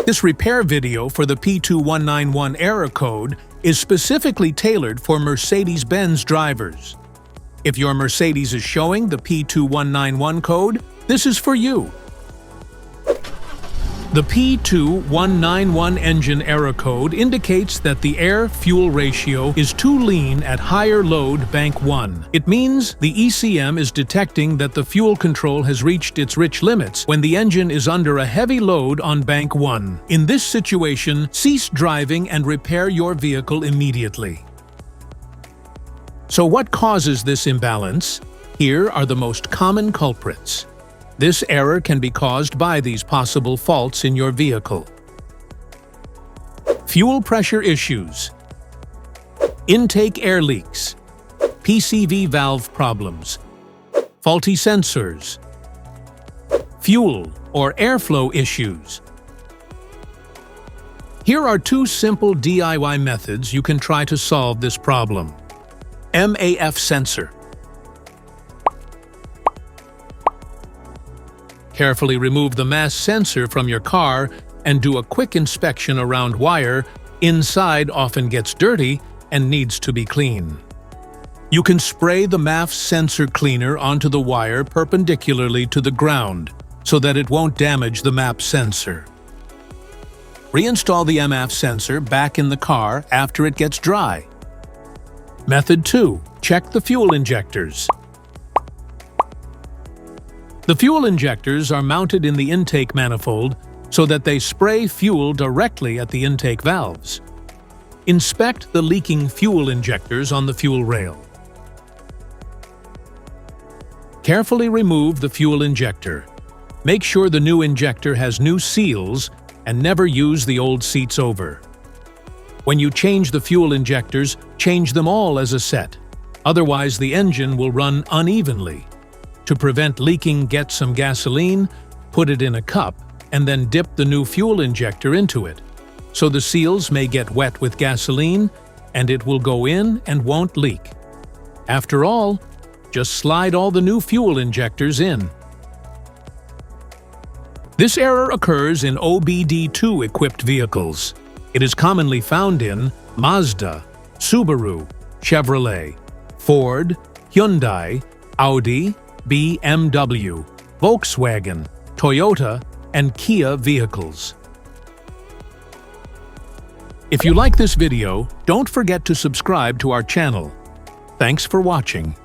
This repair video for the P2191 error code is specifically tailored for Mercedes-Benz drivers. If your Mercedes is showing the P2191 code, this is for you. The P2191 engine error code indicates that the air-fuel ratio is too lean at higher load bank 1. It means the ECM is detecting that the fuel control has reached its rich limits when the engine is under a heavy load on bank 1. In this situation, cease driving and repair your vehicle immediately. So what causes this imbalance? Here are the most common culprits. This error can be caused by these possible faults in your vehicle. Fuel pressure issues, intake air leaks, PCV valve problems, faulty sensors, fuel or airflow issues. Here are two simple DIY methods you can try to solve this problem. MAF Sensor. Carefully remove the MAF sensor from your car and do a quick inspection around wire. Inside often gets dirty and needs to be clean. You can spray the MAF sensor cleaner onto the wire perpendicularly to the ground so that it won't damage the MAF sensor. Reinstall the MAF sensor back in the car after it gets dry. Method 2. Check the fuel injectors. The fuel injectors are mounted in the intake manifold so that they spray fuel directly at the intake valves. Inspect the leaking fuel injectors on the fuel rail. Carefully remove the fuel injector. Make sure the new injector has new seals and never use the old seats over. When you change the fuel injectors, change them all as a set. Otherwise, the engine will run unevenly. To prevent leaking, get some gasoline, put it in a cup, and then dip the new fuel injector into it. So the seals may get wet with gasoline, and it will go in and won't leak. After all, just slide all the new fuel injectors in. This error occurs in OBD2-equipped vehicles. It is commonly found in Mazda, Subaru, Chevrolet, Ford, Hyundai, Audi, BMW, Volkswagen, Toyota, and Kia vehicles. If you like this video, don't forget to subscribe to our channel. Thanks for watching.